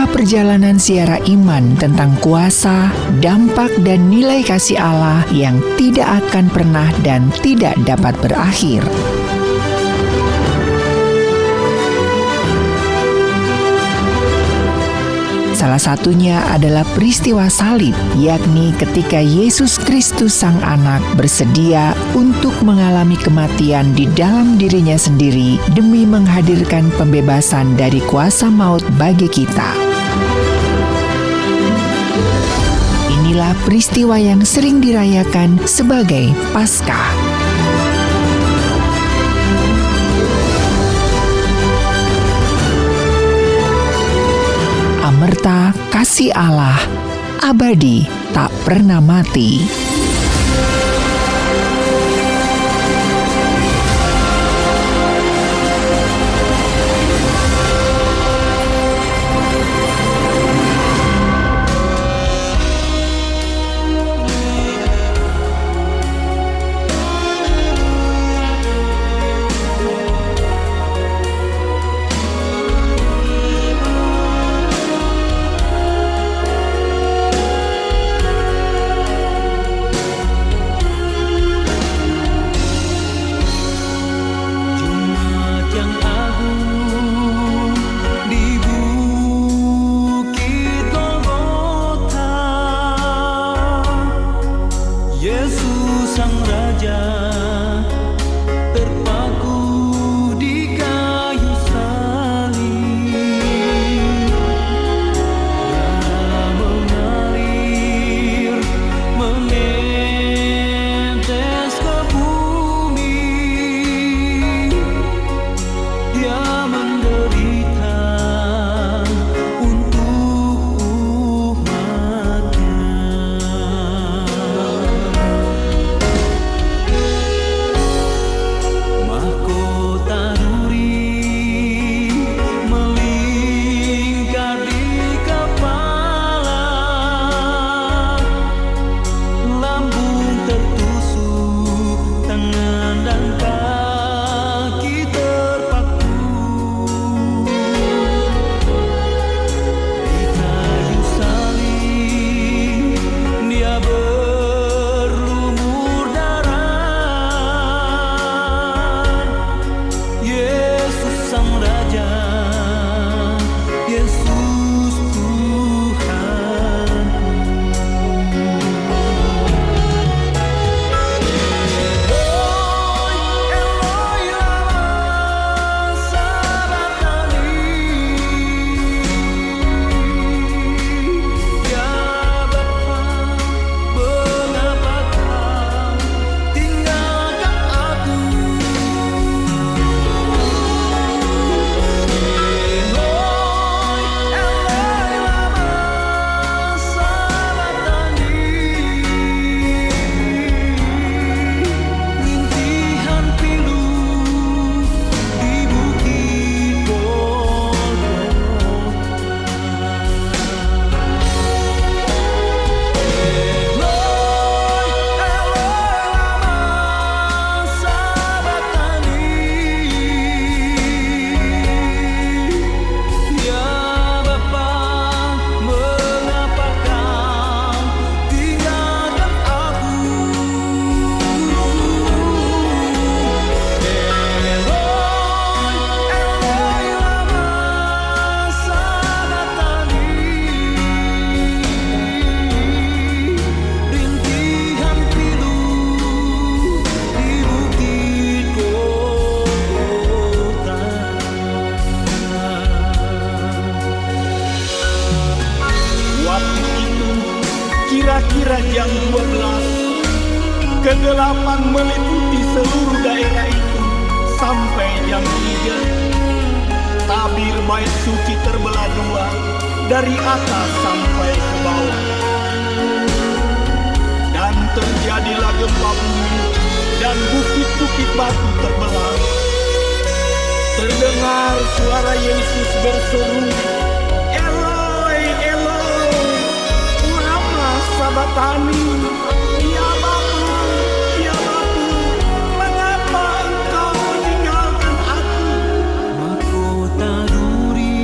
sebuah perjalanan ziarah iman tentang kuasa, dampak, dan nilai kasih Allah yang tidak akan pernah dan tidak dapat berakhir. Salah satunya adalah peristiwa salib, yakni ketika Yesus Kristus Sang Anak bersedia untuk mengalami kematian di dalam dirinya sendiri demi menghadirkan pembebasan dari kuasa maut bagi kita. Inilah peristiwa yang sering dirayakan sebagai Paskah. Amerta kasih Allah, abadi, tak pernah mati. Kira-kira jam 12, kegelapan meliputi seluruh daerah itu sampai jam 3. Tabir bait suci terbelah dua dari atas sampai ke bawah. Dan terjadilah gempa bumi dan bukit-bukit batu terbelah. Terdengar suara Yesus berseru, "Eloi, Eloi, lama sabachthani?" Ya Bapa, ya Bapa, mengapa Engkau meninggalkan aku? Mahkota duri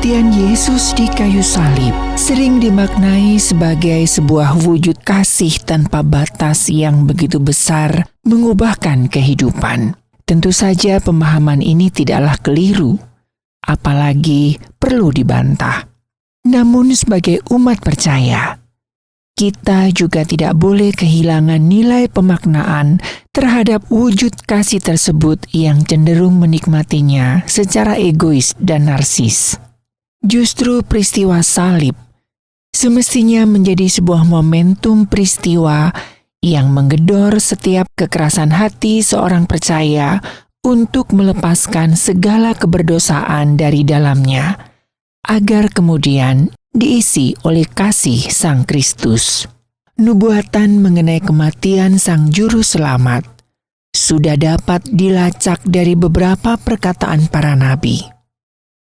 Kematian Yesus di kayu salib sering dimaknai sebagai sebuah wujud kasih tanpa batas yang begitu besar mengubahkan kehidupan. Tentu saja pemahaman ini tidaklah keliru, apalagi perlu dibantah. Namun sebagai umat percaya, kita juga tidak boleh kehilangan nilai pemaknaan terhadap wujud kasih tersebut yang cenderung menikmatinya secara egois dan narsis. Justru peristiwa salib semestinya menjadi sebuah momentum peristiwa yang menggedor setiap kekerasan hati seorang percaya untuk melepaskan segala keberdosaan dari dalamnya, agar kemudian diisi oleh kasih Sang Kristus. Nubuatan mengenai kematian Sang Juru Selamat sudah dapat dilacak dari beberapa perkataan para nabi.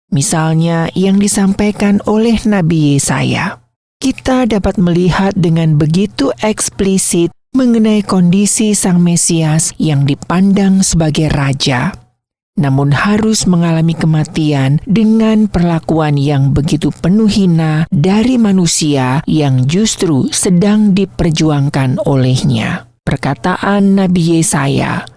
Misalnya yang disampaikan oleh Nabi Yesaya. Kita dapat melihat dengan begitu eksplisit mengenai kondisi Sang Mesias yang dipandang sebagai raja, namun harus mengalami kematian dengan perlakuan yang begitu penuh hina dari manusia yang justru sedang diperjuangkan olehnya. Perkataan Nabi Yesaya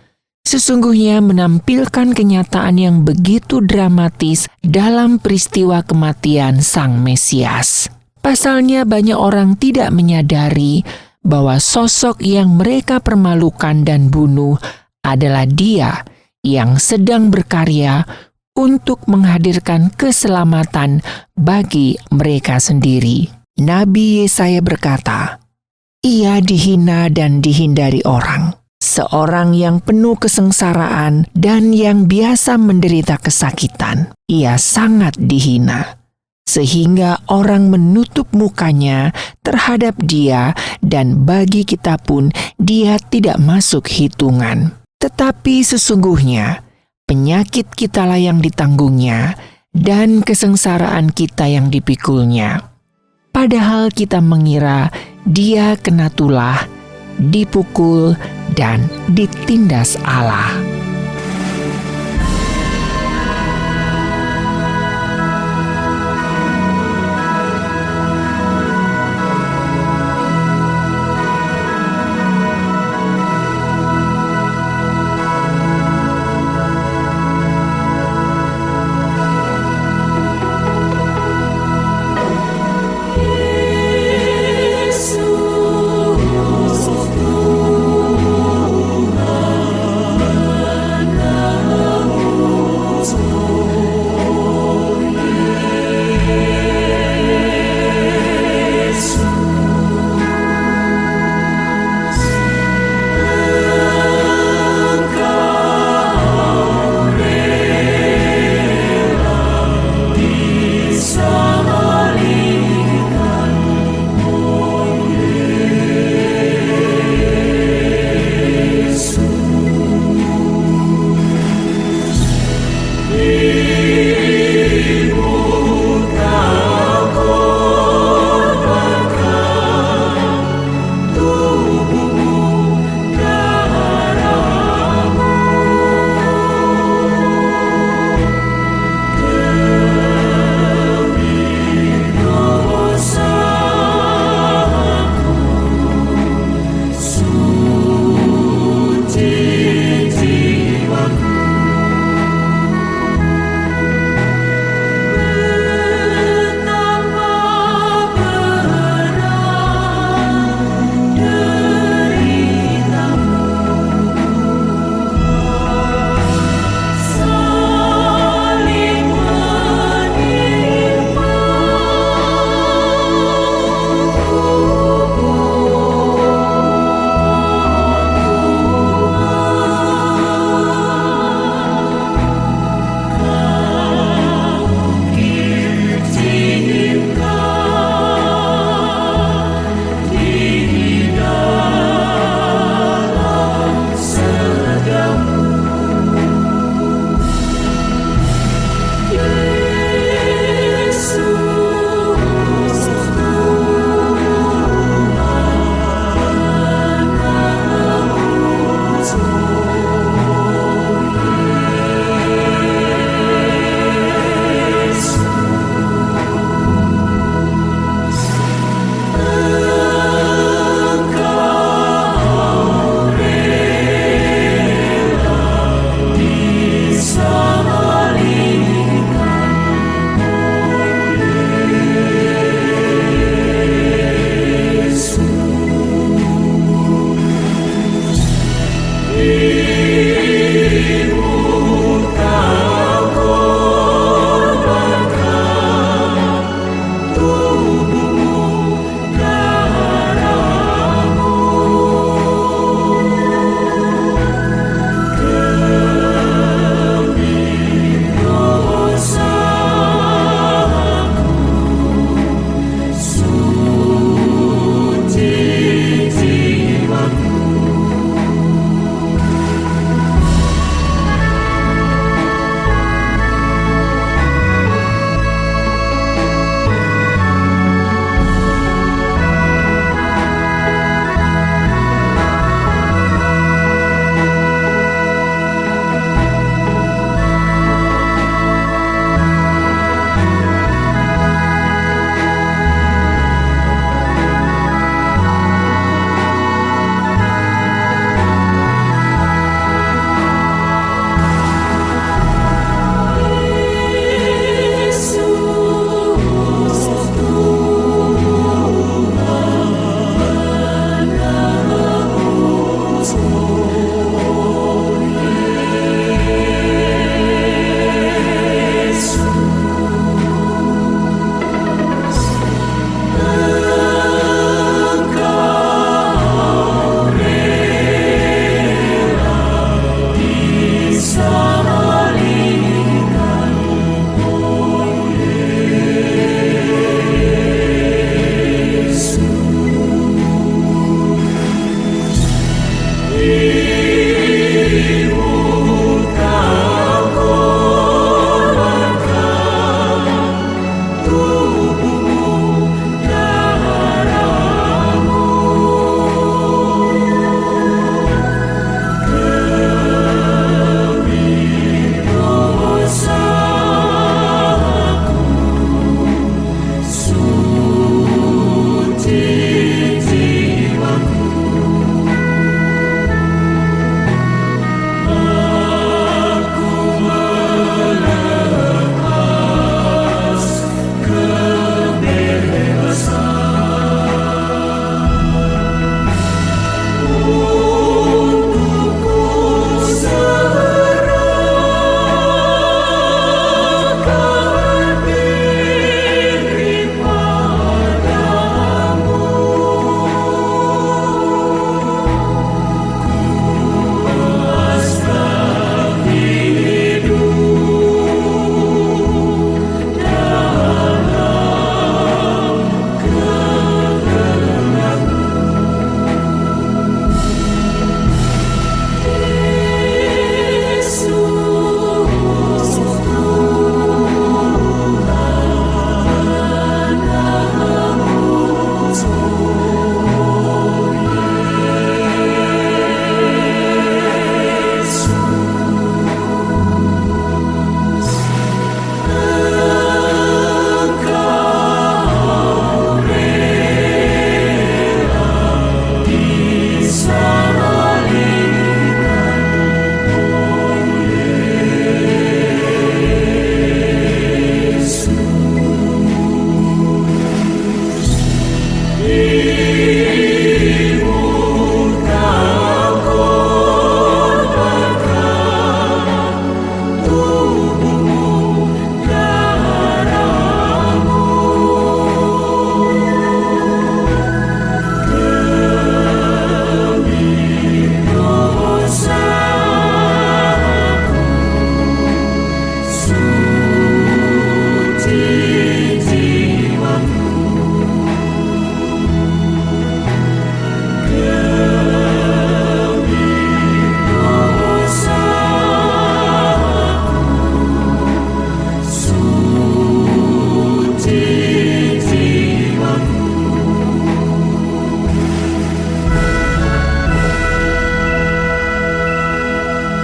sesungguhnya menampilkan kenyataan yang begitu dramatis dalam peristiwa kematian Sang Mesias. Pasalnya banyak orang tidak menyadari bahwa sosok yang mereka permalukan dan bunuh adalah Dia yang sedang berkarya untuk menghadirkan keselamatan bagi mereka sendiri. Nabi Yesaya berkata, "Ia dihina dan dihindari orang, seorang yang penuh kesengsaraan dan yang biasa menderita kesakitan. Ia sangat dihina, sehingga orang menutup mukanya terhadap Dia, dan bagi kita pun Dia tidak masuk hitungan. Tetapi sesungguhnya penyakit kitalah yang ditanggungnya dan kesengsaraan kita yang dipikulnya. Padahal kita mengira Dia kena tulah, dipukul, dan ditindas Allah."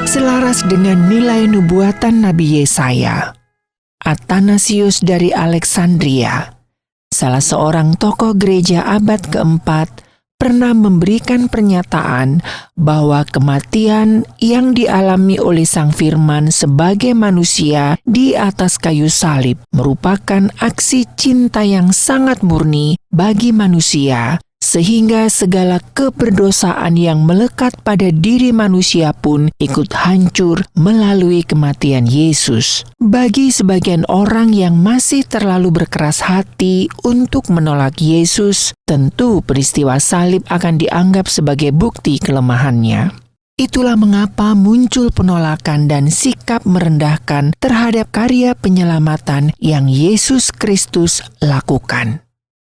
Selaras dengan nilai nubuatan Nabi Yesaya, Athanasius dari Alexandria, salah seorang tokoh gereja abad keempat, pernah memberikan pernyataan bahwa kematian yang dialami oleh Sang Firman sebagai manusia di atas kayu salib merupakan aksi cinta yang sangat murni bagi manusia, sehingga segala keberdosaan yang melekat pada diri manusia pun ikut hancur melalui kematian Yesus. Bagi sebagian orang yang masih terlalu berkeras hati untuk menolak Yesus, tentu peristiwa salib akan dianggap sebagai bukti kelemahannya. Itulah mengapa muncul penolakan dan sikap merendahkan terhadap karya penyelamatan yang Yesus Kristus lakukan.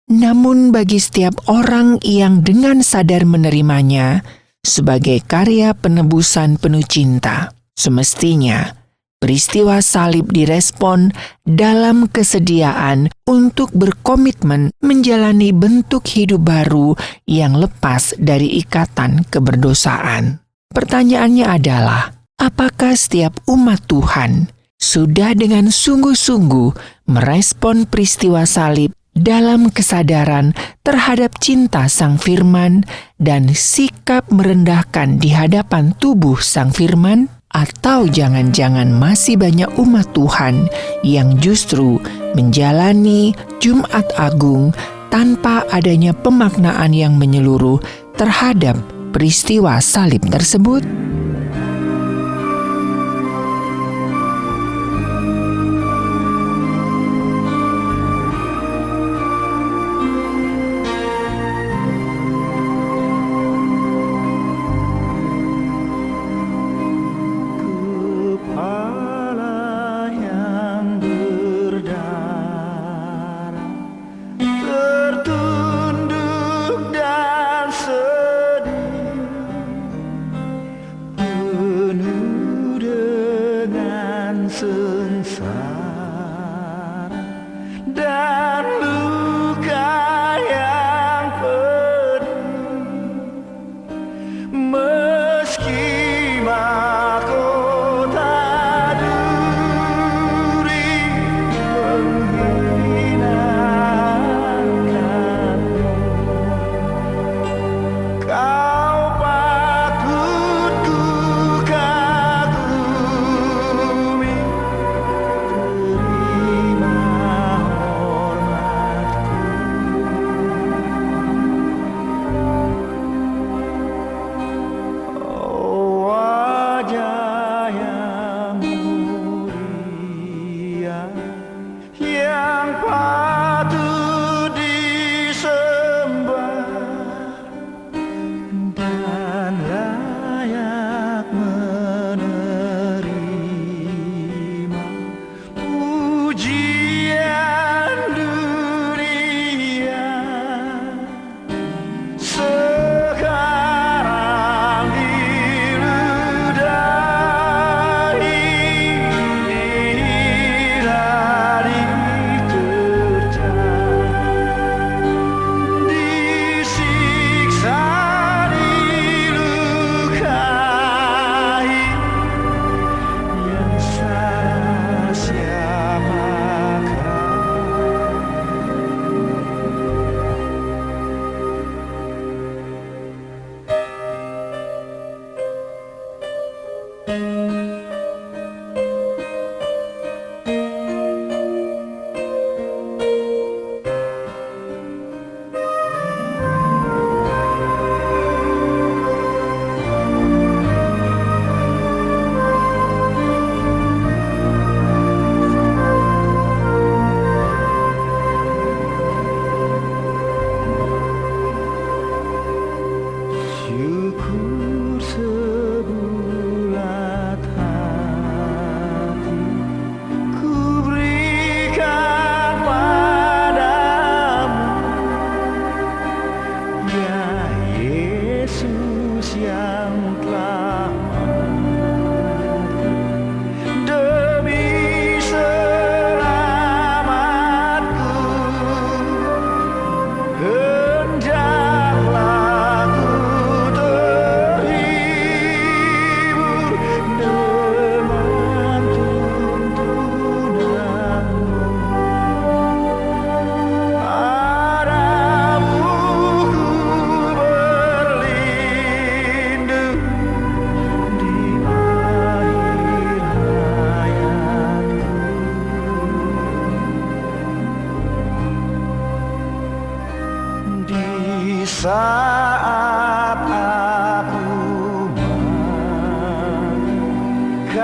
Namun bagi setiap orang yang dengan sadar menerimanya sebagai karya penebusan penuh cinta, semestinya peristiwa salib direspon dalam kesediaan untuk berkomitmen menjalani bentuk hidup baru yang lepas dari ikatan keberdosaan. Pertanyaannya adalah, apakah setiap umat Tuhan sudah dengan sungguh-sungguh merespon peristiwa salib dalam kesadaran terhadap cinta Sang Firman dan sikap merendahkan di hadapan tubuh Sang Firman? Atau jangan-jangan masih banyak umat Tuhan yang justru menjalani Jumat Agung tanpa adanya pemaknaan yang menyeluruh terhadap peristiwa salib tersebut?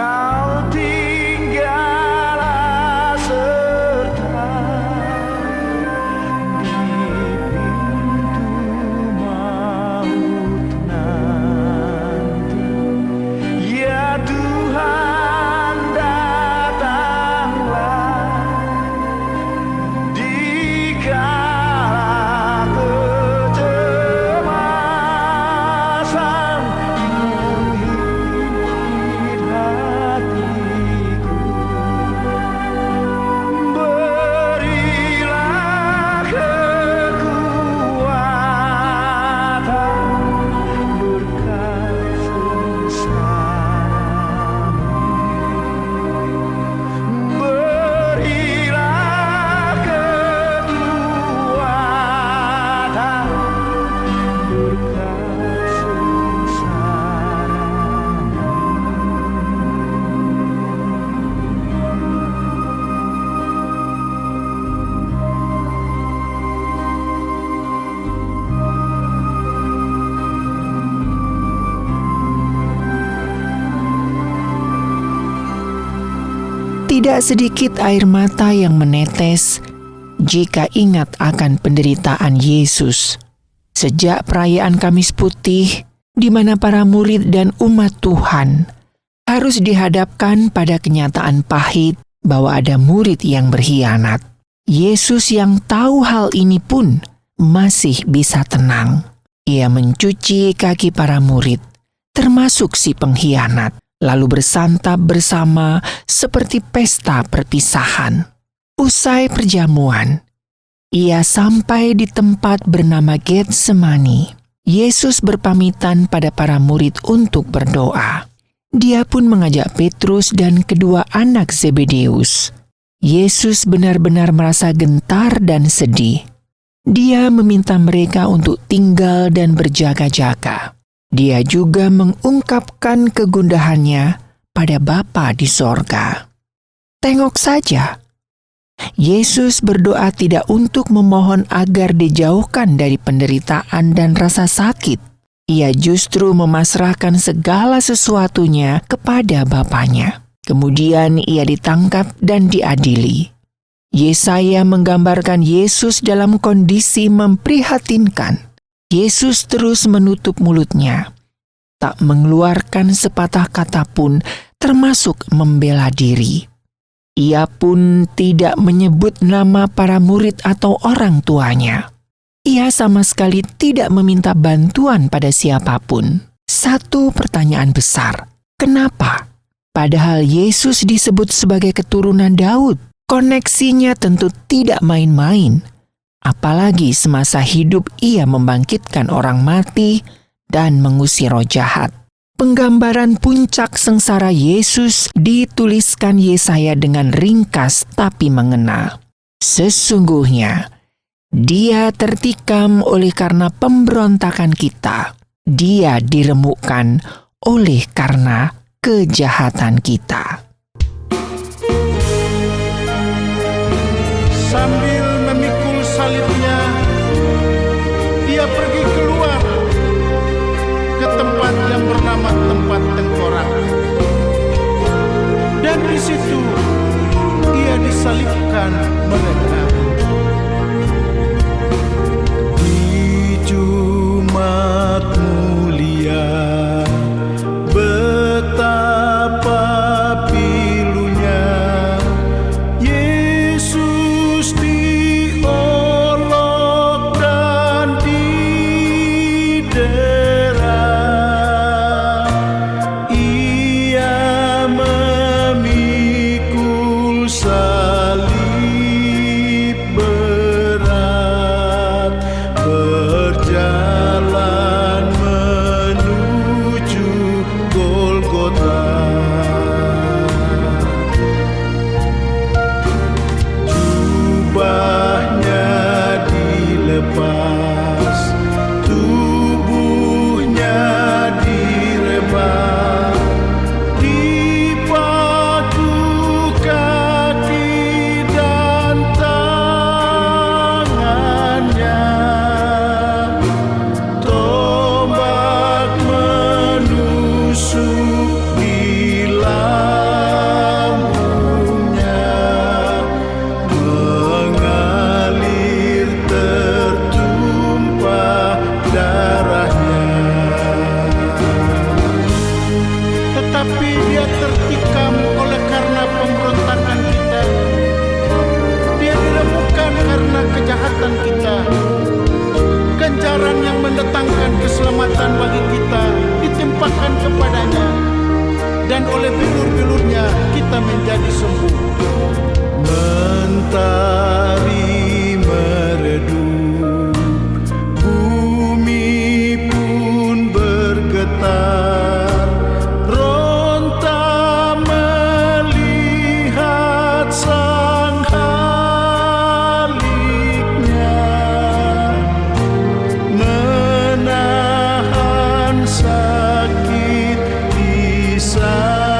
Kau tinggallah serta di pintu maut nanti. Ya Tuhan, datanglah di kala kecemasan menghimpit hatiku. Berilah kekuatan berkat sengsara. Berilah kekuatan berkat sengsara. Tidak sedikit air mata yang menetes jika ingat akan penderitaan Yesus. Sejak perayaan Kamis Putih, di mana para murid dan umat Tuhan harus dihadapkan pada kenyataan pahit bahwa ada murid yang berkhianat. Yesus yang tahu hal ini pun masih bisa tenang. Ia mencuci kaki para murid, termasuk si pengkhianat, lalu bersantap bersama seperti pesta perpisahan. Usai perjamuan, ia sampai di tempat bernama Getsemani. Yesus berpamitan pada para murid untuk berdoa. Dia pun mengajak Petrus dan kedua anak Zebedeus. Yesus benar-benar merasa gentar dan sedih. Dia meminta mereka untuk tinggal dan berjaga-jaga. Dia juga mengungkapkan kegundahannya pada Bapa di sorga. Tengok saja, Yesus berdoa tidak untuk memohon agar dijauhkan dari penderitaan dan rasa sakit. Ia justru memasrahkan segala sesuatunya kepada Bapanya. Kemudian ia ditangkap dan diadili. Yesaya menggambarkan Yesus dalam kondisi memprihatinkan. Yesus terus menutup mulutnya, tak mengeluarkan sepatah kata pun, termasuk membela diri. Ia pun tidak menyebut nama para murid atau orang tuanya. Ia sama sekali tidak meminta bantuan pada siapapun. Satu pertanyaan besar, kenapa? Padahal Yesus disebut sebagai keturunan Daud. Koneksinya tentu tidak main-main. Apalagi semasa hidup ia membangkitkan orang mati dan mengusir roh jahat. Penggambaran puncak sengsara Yesus dituliskan Yesaya dengan ringkas tapi mengena. Sesungguhnya, Dia tertikam oleh karena pemberontakan kita. Dia diremukkan oleh karena kejahatan kita. Sambil memikul salibnya, ia pergi keluar ke tempat yang bernama tempat tengkorak. Dan di situ ia disalibkan mereka. Di Jumat mulia, betapa pilunya Yesus diolok dan didera. Ia memikul salib Dia tertikam oleh karena pemberontakan kita. Dia diremukkan karena kejahatan kita. Ganjaran yang mendatangkan keselamatan bagi kita ditimpakan kepadanya, dan oleh bilur-bilurnya kita menjadi sembuh. Mentari meredup, bumi pun bergetar, ronta melihat sang Khaliknya, menahan sakit di salibnya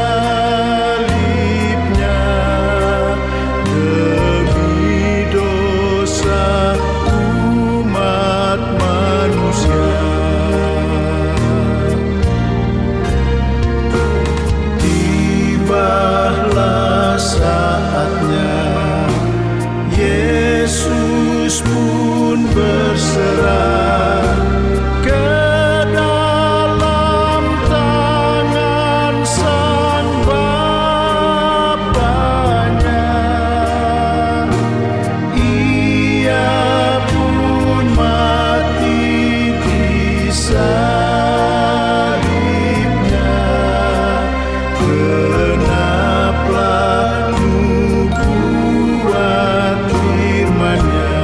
demi dosa umat manusia. Tibalah saatnya, Yesus pun berserah ke dalam tangan Sang Bapanya. Ia pun mati di salibnya, genaplah nubuat firman-Nya.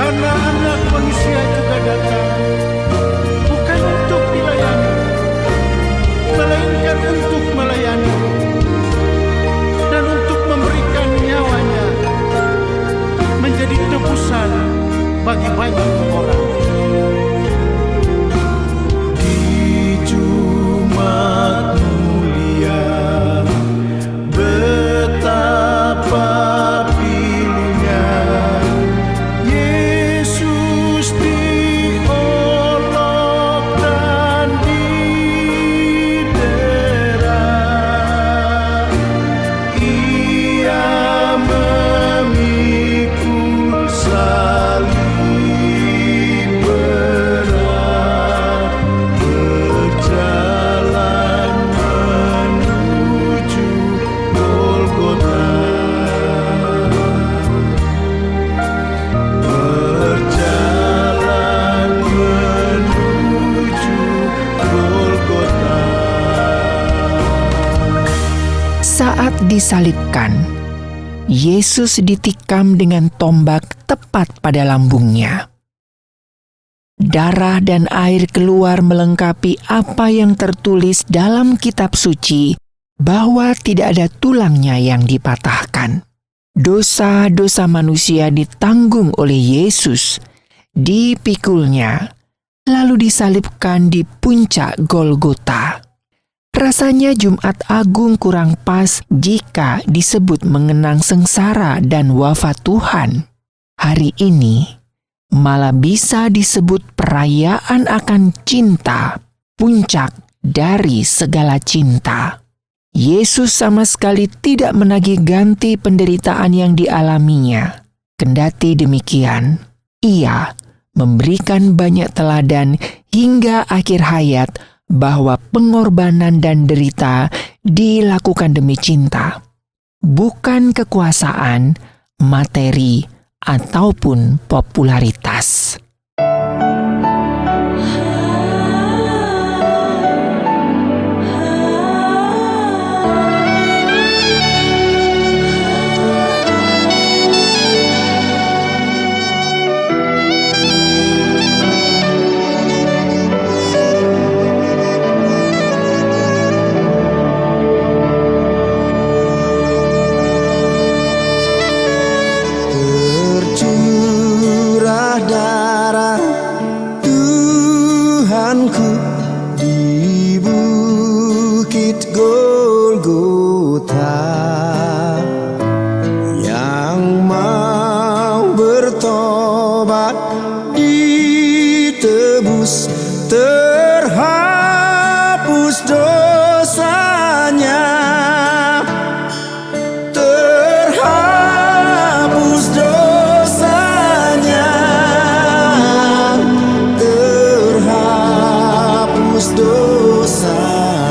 Karena Anak Manusia juga datang, bukan untuk dilayani, melainkan untuk melayani, dan untuk memberikan nyawanya menjadi tebusan bagi banyak orang. Di Jumat mulia, betapa pilunya Yesus diolok dan didera. Ia memikul salib berat, berjalan menuju Golgota. Berjalan menuju Golgota. Saat disalibkan, Yesus ditikam dengan tombak tepat pada lambungnya. Darah dan air keluar melengkapi apa yang tertulis dalam kitab suci bahwa tidak ada tulangnya yang dipatahkan. Dosa-dosa manusia ditanggung oleh Yesus, dipikulnya, lalu disalibkan di puncak Golgota. Rasanya Jumat Agung kurang pas jika disebut mengenang sengsara dan wafat Tuhan. Hari ini malah bisa disebut perayaan akan cinta, puncak dari segala cinta. Yesus sama sekali tidak menagih ganti penderitaan yang dialaminya. Kendati demikian, Ia memberikan banyak teladan hingga akhir hayat bahwa pengorbanan dan derita dilakukan demi cinta, bukan kekuasaan, materi, ataupun popularitas.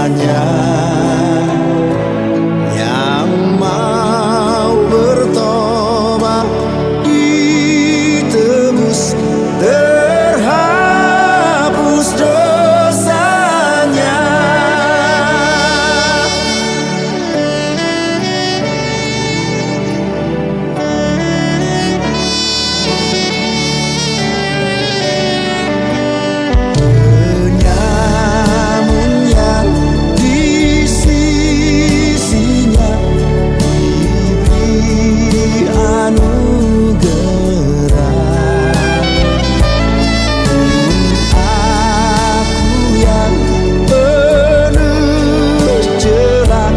dosanya, yang mau bertobat ditebus, terhapus dosanya. Penyamun yang di sisinya diberi anugerah. Aku yang penuh celah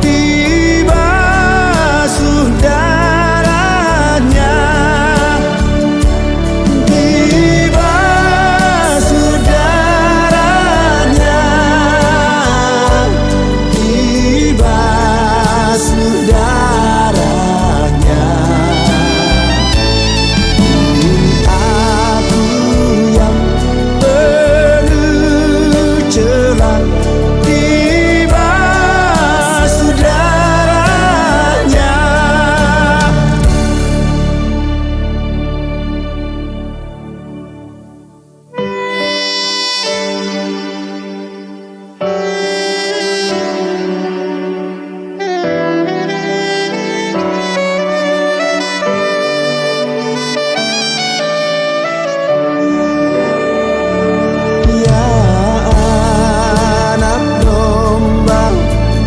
dibasuh darahnya, dibasuh darahnya, dibasuh darahnya. Aku yang penuh celah dibasuh darahnya. Ya anak domba,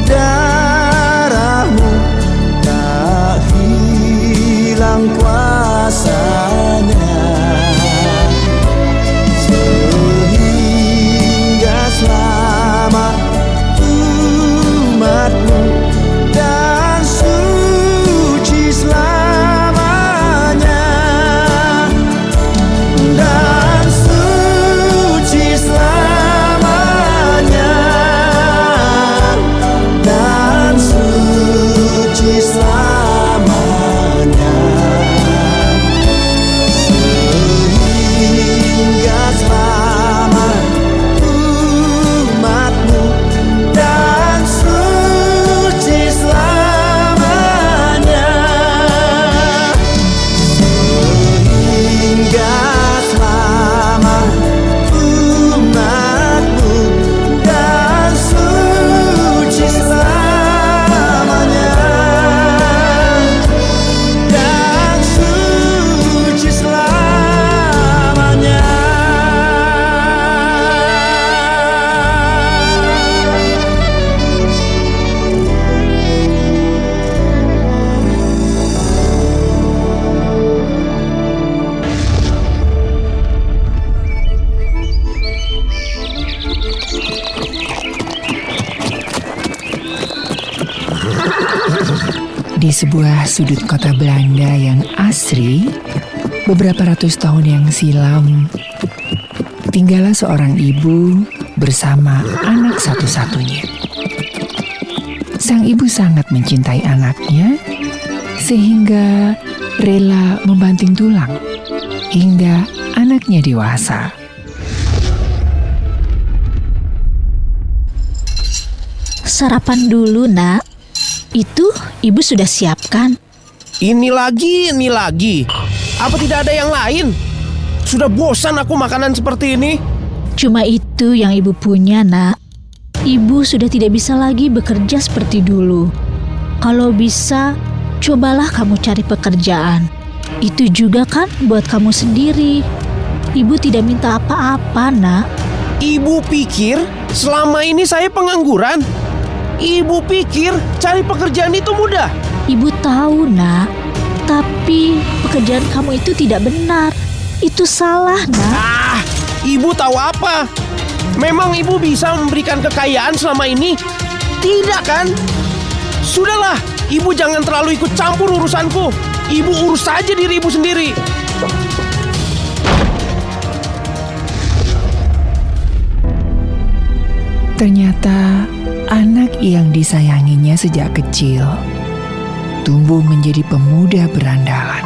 darahmu tak hilang kuasanya, sehingga selamat umatmu dan suci selamanya, dan suci selamanya, dan suci selamanya, sehingga selamat umatmu dan suci selamanya, sehingga selamat umatmu dan suci selamanya, dan suci selamanya. Di sebuah sudut kota Belanda yang asri, beberapa ratus tahun yang silam, tinggallah seorang ibu bersama anak satu-satunya. Sang ibu sangat mencintai anaknya, sehingga rela membanting tulang hingga anaknya dewasa. Sarapan dulu, Nak. Itu ibu sudah siapkan. Ini lagi. Apa tidak ada yang lain? Sudah bosan aku makanan seperti ini. Cuma itu yang ibu punya, Nak. Ibu sudah tidak bisa lagi bekerja seperti dulu. Kalau bisa, cobalah kamu cari pekerjaan. Itu juga kan buat kamu sendiri. Ibu tidak minta apa-apa, Nak. Ibu pikir selama ini saya pengangguran? Ibu pikir cari pekerjaan itu mudah? Ibu tahu, Nak. Tapi pekerjaan kamu itu tidak benar. Itu salah, Nak. Ibu tahu apa? Memang ibu bisa memberikan kekayaan selama ini? Tidak kan? Sudahlah, ibu jangan terlalu ikut campur urusanku. Ibu urus saja diri ibu sendiri. Ternyata anak yang disayanginya sejak kecil tumbuh menjadi pemuda berandalan.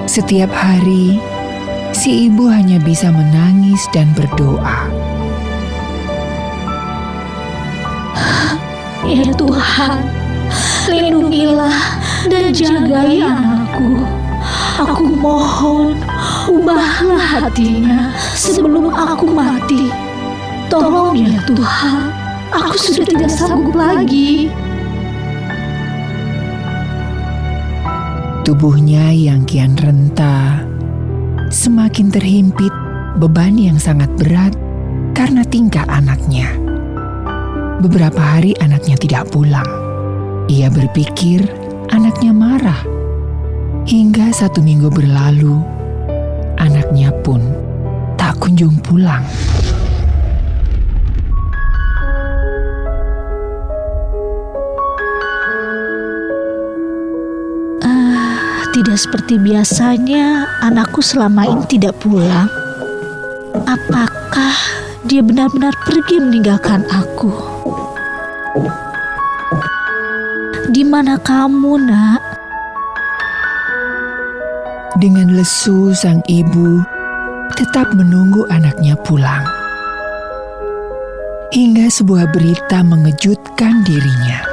Setiap hari, si ibu hanya bisa menangis dan berdoa. ya Tuhan, lindungilah dan jagai anakku. Aku mohon, ubahlah hatinya sebelum aku mati. Tolong ya Tuhan, aku sudah tidak sanggup lagi. Tubuhnya yang kian renta, semakin terhimpit beban yang sangat berat karena tingkah anaknya. Beberapa hari anaknya tidak pulang. Ia berpikir anaknya marah. Hingga 1 minggu berlalu, anaknya pun tak kunjung pulang. Tidak seperti biasanya, anakku selama ini tidak pulang. Apakah dia benar-benar pergi meninggalkan aku? Di mana kamu, Nak? Dengan lesu, sang ibu tetap menunggu anaknya pulang. Hingga sebuah berita mengejutkan dirinya.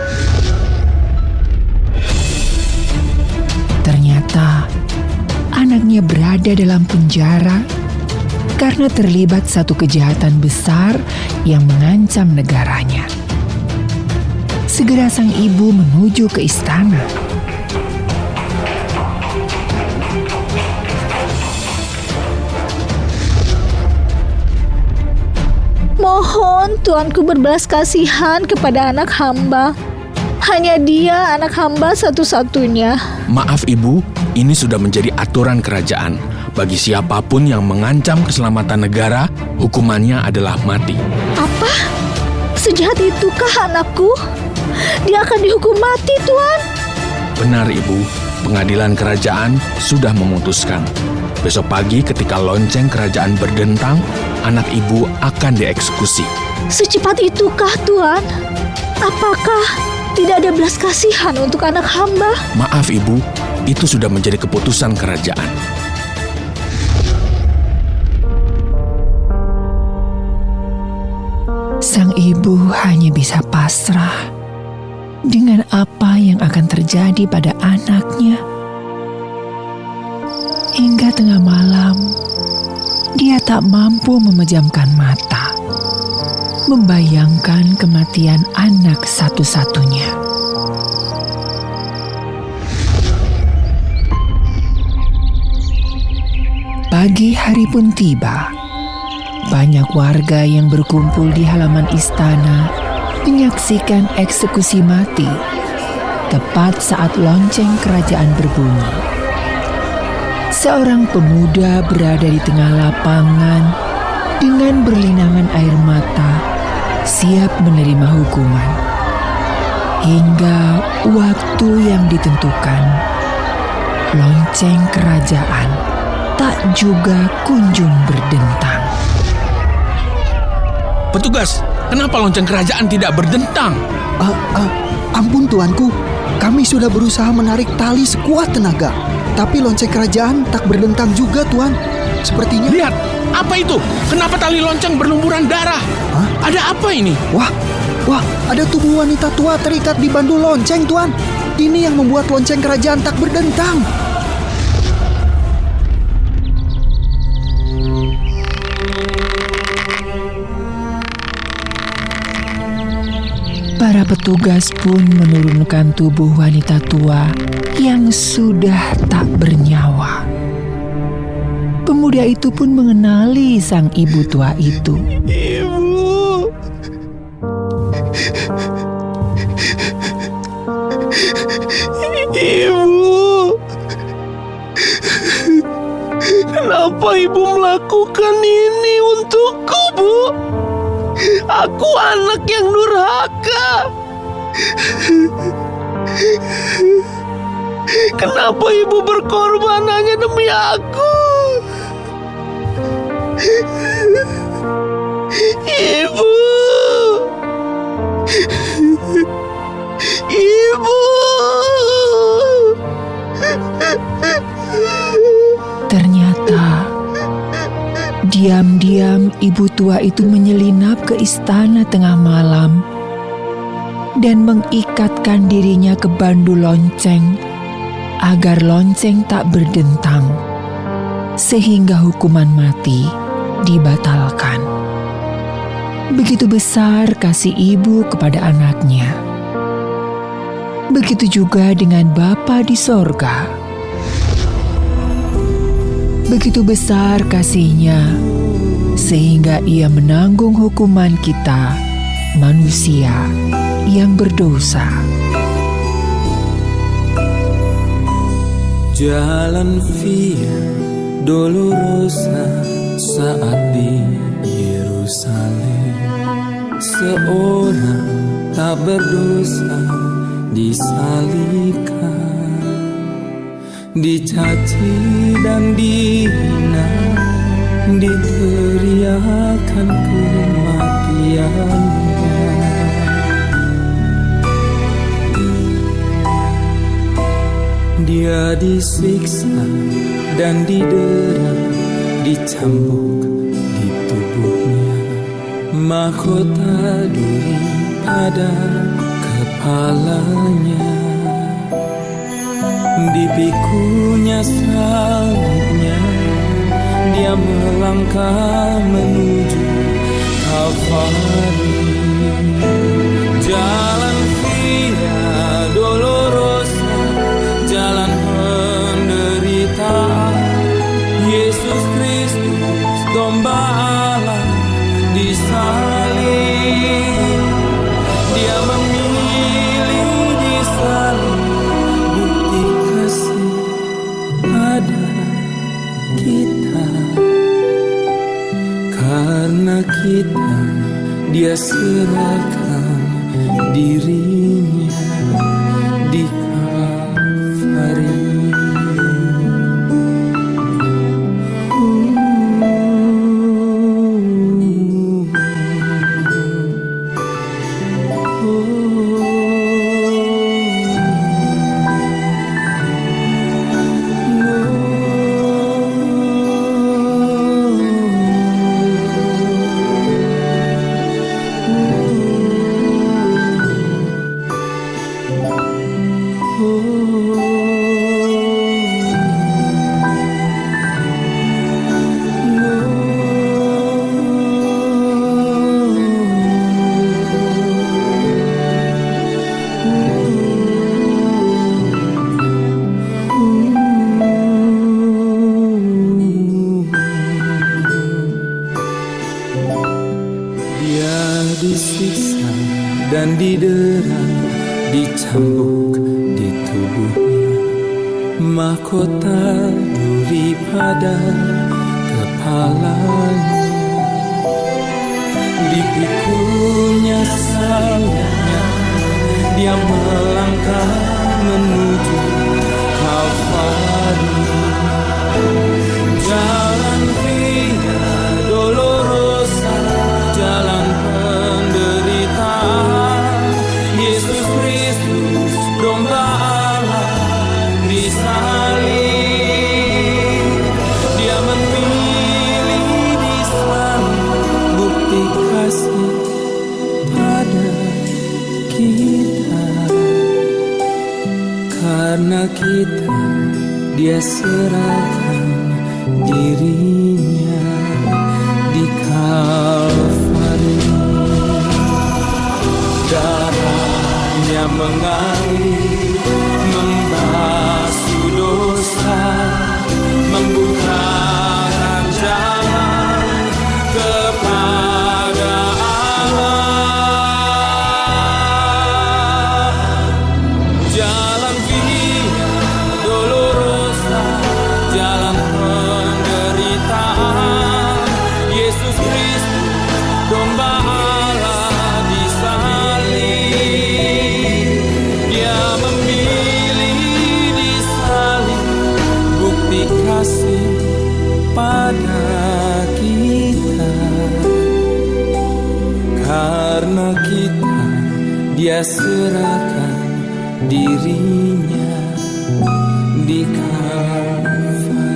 Ternyata anaknya berada dalam penjara karena terlibat satu kejahatan besar yang mengancam negaranya. Segera sang ibu menuju ke istana. Mohon Tuanku berbelas kasihan kepada anak hamba. Hanya dia anak hamba satu-satunya. Maaf Ibu, ini sudah menjadi aturan kerajaan. Bagi siapapun yang mengancam keselamatan negara, hukumannya adalah mati. Apa? Sejahat itukah anakku? Dia akan dihukum mati, Tuan. Benar Ibu, pengadilan kerajaan sudah memutuskan. Besok pagi ketika lonceng kerajaan berdentang, anak Ibu akan dieksekusi. Secepat itukah, Tuan? Apakah tidak ada belas kasihan untuk anak hamba? Maaf Ibu, itu sudah menjadi keputusan kerajaan. Sang ibu hanya bisa pasrah dengan apa yang akan terjadi pada anaknya. Hingga tengah malam, dia tak mampu memejamkan mata, membayangkan kematian anak satu-satunya. Pagi hari pun tiba. Banyak warga yang berkumpul di halaman istana menyaksikan eksekusi mati tepat saat lonceng kerajaan berbunyi. Seorang pemuda berada di tengah lapangan dengan berlinangan air mata, siap menerima hukuman. Hingga waktu yang ditentukan, lonceng kerajaan tak juga kunjung berdentang. Petugas, kenapa lonceng kerajaan tidak berdentang? Ampun tuanku, kami sudah berusaha menarik tali sekuat tenaga, tapi lonceng kerajaan tak berdentang juga tuan. Sepertinya... Lihat, apa itu? Kenapa tali lonceng berlumuran darah? Hah? Ada apa ini? Wah, ada tubuh wanita tua terikat di bandul lonceng tuan. Ini yang membuat lonceng kerajaan tak berdentang. Para petugas pun menurunkan tubuh wanita tua yang sudah tak bernyawa. Pemuda itu pun mengenali sang ibu tua itu. Ibu. Ibu. Kenapa ibu melakukan ini untukku, Bu? Aku anak yang durhaka. Kenapa ibu berkorban hanya demi aku? Ibu. Ibu. Ternyata diam-diam ibu tua itu menyelinap ke istana tengah malam dan mengikatkan dirinya ke bandu lonceng agar lonceng tak berdentang, sehingga hukuman mati dibatalkan. Begitu besar kasih ibu kepada anaknya. Begitu juga dengan Bapa di sorga. Begitu besar kasihnya, sehingga ia menanggung hukuman kita, manusia yang berdosa. Jalan Via Dolorosa saat di Yerusalem, seorang tak berdosa disalibkan, dicaci dan dihina, diteriakan kematiannya. Dia disiksa dan didera, dicambuk di tubuhnya, mahkota duri pada kepalanya. Dipikunya salibnya, dia melangkah menuju Kalvari. Jalan Via Dolorosa, jalan penderitaan. Yesus Kristus, domba Allah, disalib. Dia memilih disalib, bukti kasih pada kita. Karena kita, dia serahkan dirinya di Kalvari. Disiksa dan didera, dicambuk di tubuhnya, mahkota duri pada kepalanya. Dipikunya salibnya, dia melangkah menuju Kalvari. Jalan Via Dolorosa, jalan penderitaan. Yesus Kristus, domba Allah, disalib. Dia memilih disalib, bukti kasih pada kita. Karena kita, dia serahkan dirinya di Kalvari. Darahnya mengalir, membasuh dosa, membukakan jalan kepada Allah. Jalan Via Dolorosa, jalan penderitaan. Yesus Kristus, domba Allah, disalib. Dia memilih disalib, bukti kasih pada kita. Karena kita, dia serahkan dirinya di Kalvari.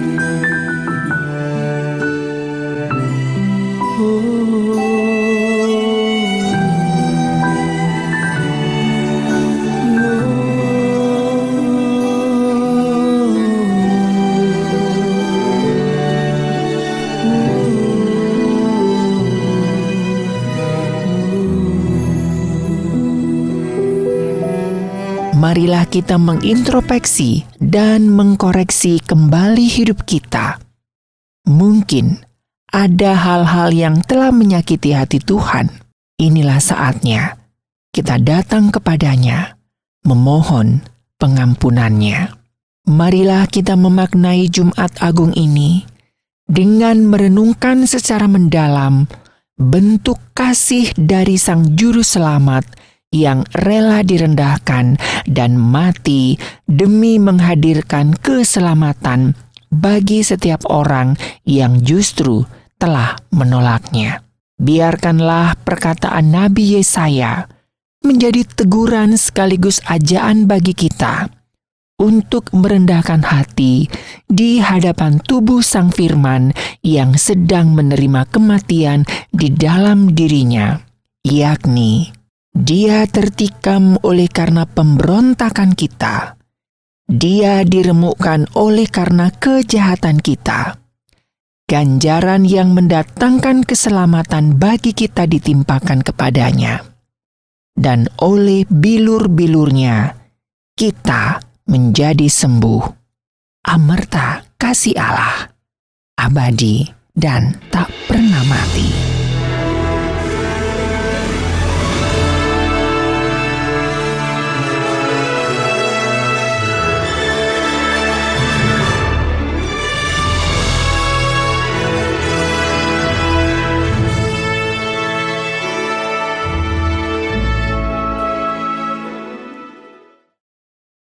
marilah kita mengintrospeksi dan mengkoreksi kembali hidup kita. Mungkin ada hal-hal yang telah menyakiti hati Tuhan. Inilah saatnya kita datang kepadanya, memohon pengampunannya. Marilah kita memaknai Jumat Agung ini dengan merenungkan secara mendalam bentuk kasih dari Sang Juru Selamat yang rela direndahkan dan mati demi menghadirkan keselamatan bagi setiap orang yang justru telah menolaknya. Biarkanlah perkataan Nabi Yesaya menjadi teguran sekaligus ajaan bagi kita untuk merendahkan hati di hadapan tubuh Sang Firman yang sedang menerima kematian di dalam dirinya, yakni Dia tertikam oleh karena pemberontakan kita. Dia diremukkan oleh karena kejahatan kita. Ganjaran yang mendatangkan keselamatan bagi kita ditimpakan kepadanya. Dan oleh bilur-bilurnya, kita menjadi sembuh. Amerta kasih Allah, abadi dan tak pernah mati.